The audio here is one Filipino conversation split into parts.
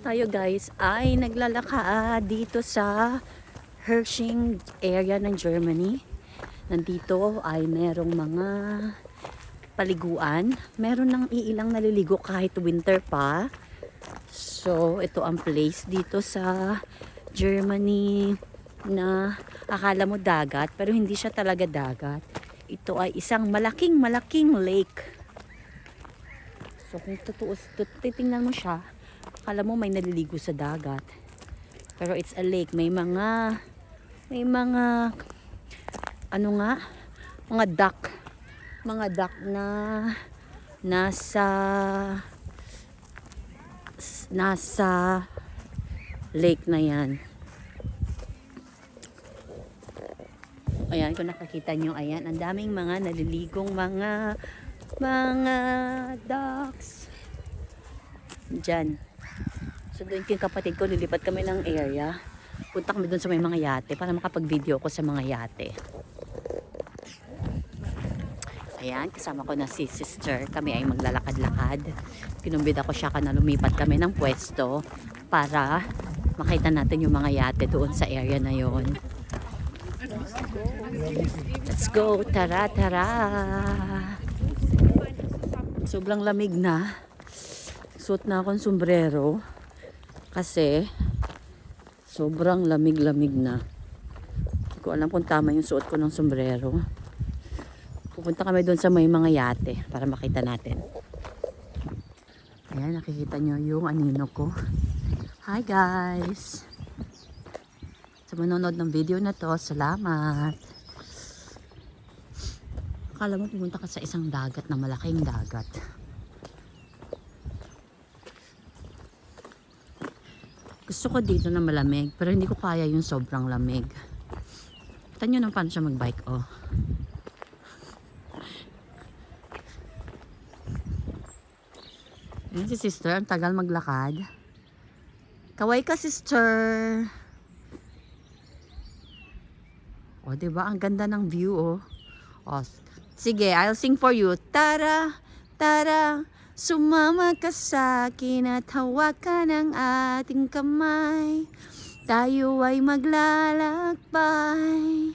Tayo guys ay naglalakad dito sa Hersching area ng Germany. Nandito ay merong mga paliguan. Meron ng iilang naliligo kahit winter pa. So ito ang place dito sa Germany na akala mo dagat pero hindi siya talaga dagat. Ito ay isang malaking lake. So kung titingnan mo siya, akala mo may naliligo sa dagat. Pero it's a lake. May mga ano nga, mga duck na nasa lake na yan. Ayan, kung nakakita nyo, ayan, ang daming mga naliligong mga ducks dyan. So doon yung kapatid ko, lilipat kami ng area. Punta kami doon sa may mga yate para makapag-video ko sa mga yate. Ayan, kasama ko na si sister. Kami ay maglalakad-lakad. Kinumbida ko siya na lumipat kami ng pwesto para makita natin yung mga yate doon sa area na yon. Let's go! Tara, tara! Sobrang lamig na. Suot na akong sombrero kasi sobrang lamig-lamig na. Hindi ko alam kung tama yung suot ko ng sombrero. Pupunta kami doon sa may mga yate para makita natin. Ayan, nakikita nyo yung anino ko. Hi guys! Sa manonood ng video na to, salamat! Akala mo pumunta ka sa isang dagat na malaking dagat. Gusto ko dito na malamig, pero hindi ko kaya yung sobrang lamig. Kita nyo nang paano siya magbike, oh. Ayan si sister, ang tagal maglakad. Kaway ka, sister! O, diba? Ang ganda ng view, oh. O, sige, I'll sing for you. Tara, tara, sumama ka sa akin at hawakan ang ating kamay. Tayo ay maglalakbay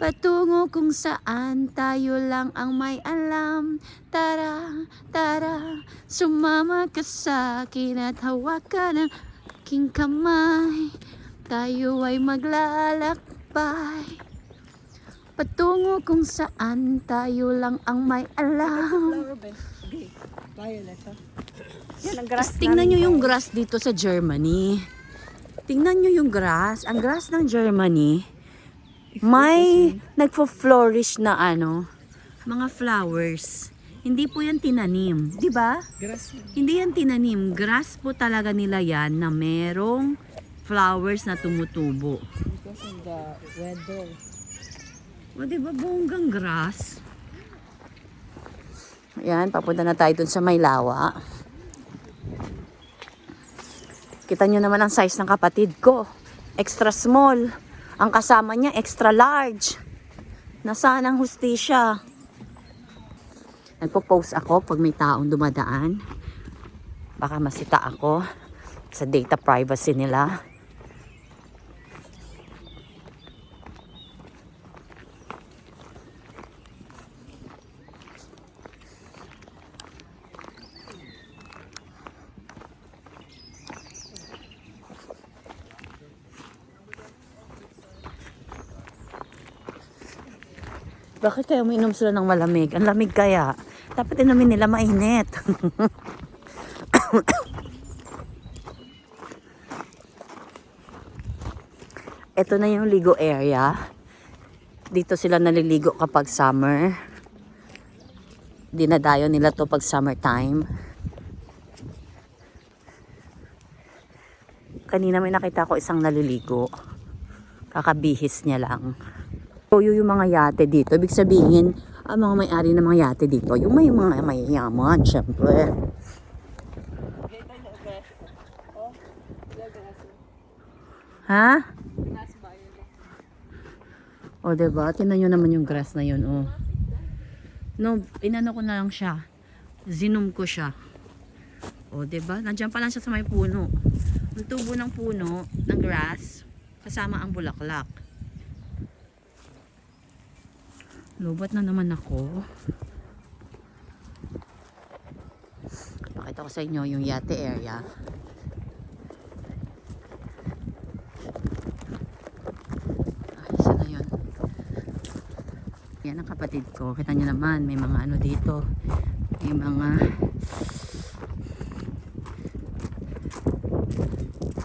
patungo kung saan tayo lang ang may alam. Tara, tara, sumama ka sa akin at hawakan ang aking kamay. Tayo ay maglalakbay Patungo kung saan tayo lang ang may alam. Flower bed. Okay. Violet. Yan ang grass. Tingnan nyo yung grass dito sa Germany. Tingnan nyo yung grass. Ang grass ng Germany, may nagfo-flourish na mga flowers. Hindi po yan tinanim. Di ba? Grass. Hindi yan tinanim. Grass po talaga nila yan na merong flowers na tumutubo. Because of the weather. O, di ba bonggang grass? Ayan, papunta na tayo dun sa Maylawa. Kita nyo naman ang size ng kapatid ko. Extra small. Ang kasama niya, extra large. Nasaan ang hustisya? Nagpo-post ako pag may taong dumadaan. Baka masita ako sa data privacy nila. Bakit kaya uminom sila ng malamig? Ang lamig kaya. Dapat inumin nila mainit. Ito na yung ligo area. Dito sila naliligo kapag summer. Dinadayo nila to pag summertime. Kanina may nakita ko isang naliligo. Kakabihis niya lang. So yung mga yate dito, ibig sabihin, ang mga may-ari ng mga yate dito, yung may mga mayayaman, syempre. Ha? O, diba? Tingnan nyo naman yung grass na yun, oh. No, inano ko na lang siya. Zinom ko siya. O, diba? Nandiyan pa lang siya sa may puno. Ang tubo ng puno, ng grass, kasama ang bulaklak. Lobat na naman ako. Pakita ko sa inyo yung yate area. Isa na yun. Yan ang kapatid ko. Kita nyo naman, may mga ano dito. May mga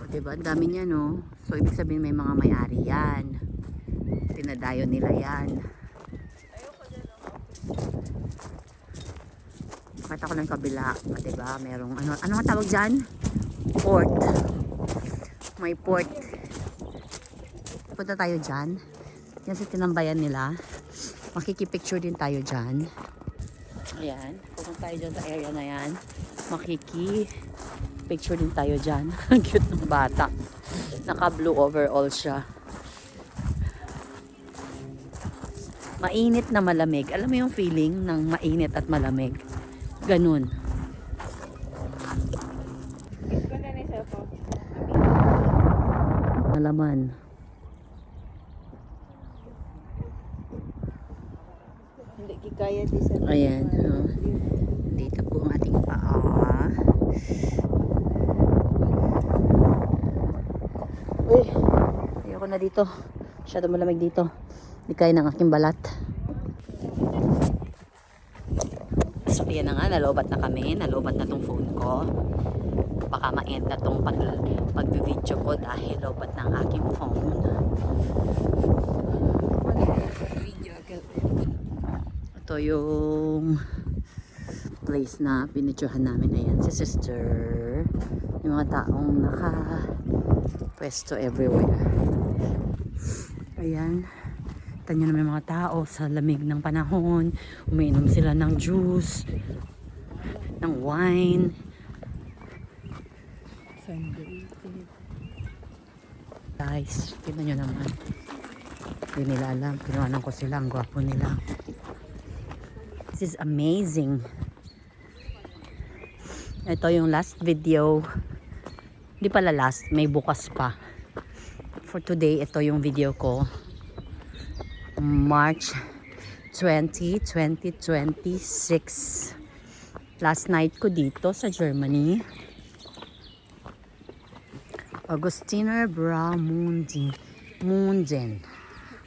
diba? Ang dami niya, no? So, ibig sabihin may mga may-ari yan. Tinadayo nila yan. Pakita ko lang kabila. Diba? Merong, ano nga tawag dyan? Port. May port. Punta tayo dyan. Yan sa tinambayan nila. Makikipicture din tayo dyan. Ayan. Pupunta tayo dyan sa area na yan. Makikipicture din tayo dyan. Ang cute ng bata. Naka blue overall siya. Mainit na malamig. Alam mo yung feeling ng mainit at malamig? Ganun. Malaman. Hindi kikaya di sa. Ayan. Oh. Dito po ang ating paa. Uy, ayoko na dito. Masyado malamig dito. Hindi kaya ng aking balat. So, yan na nga. Nalobat na kami. Nalobat na tong phone ko. Baka ma-end na tong pag-video ko dahil lobat na ang aking phone. Ito yung place na pinitsuhan namin. Ayan, si sister. Yung mga taong naka-pwesto everywhere. Ayan. Kita nyo naman mga tao sa lamig ng panahon. Umiinom sila ng juice, ng wine. Guys, tignan nyo naman. Hindi nila alam. Pinuwanan ko sila. Ang gwapo nila. This is amazing. Ito yung last video. Hindi pala last. May bukas pa. For today, ito yung video ko. March 20, 2026. Last night ko dito sa Germany. Augustiner Bramunden.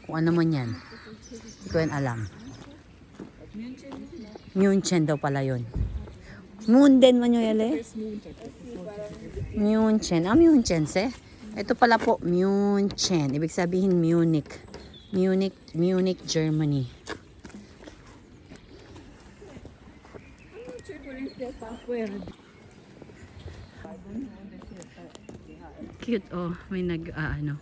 Kung ano man yan. Hindi ko yan alam. München daw pala yun. Munden man yun, ele? München. Ah, München, se? Ito pala po, München. Ibig sabihin, Munich. Munich, Germany. Cute, oh. May ano.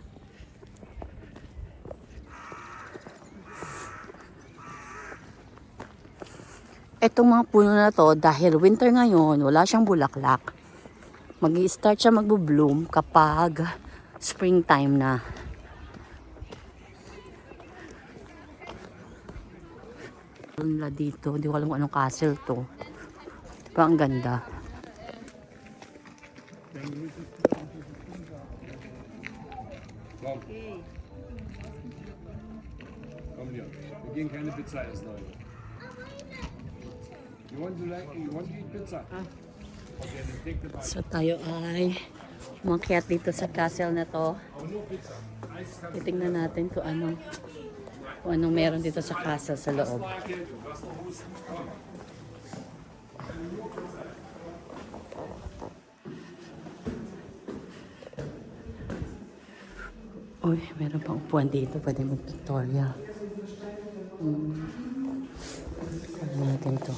Etong mga puno na to, dahil winter ngayon, wala siyang bulaklak. Mag-i-start siya magbo-bloom kapag springtime na. Wala dito, hindi ko alam kung anong castle to. Pero ang ganda. Komm. Komm, Leon. Wir gehen keine Pizza essen heute. You want to eat pizza? Okay, then take the bite. So tayo ay umakyat dito sa castle na to. Titingnan natin kung anong meron dito sa castle sa loob. Uy, meron pang upuan dito. Pwede mag-tutorial. Ano natin to?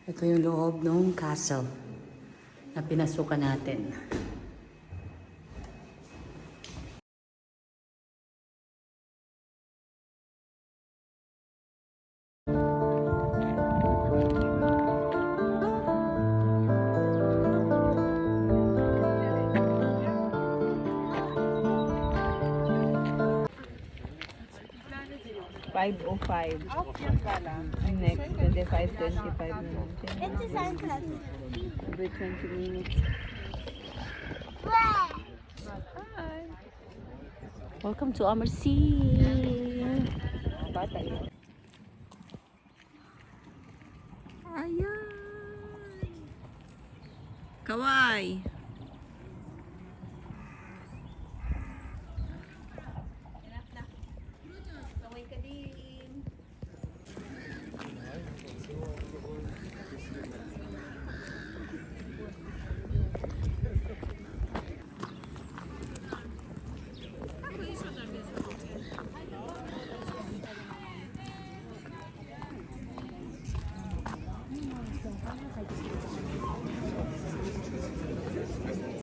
Ito yung loob ng castle na pinasukan natin. $5.05. Next, 25.25 naman. Every 20 minutes. Welcome to Amersi. Bata yun. Ayan! Kawai!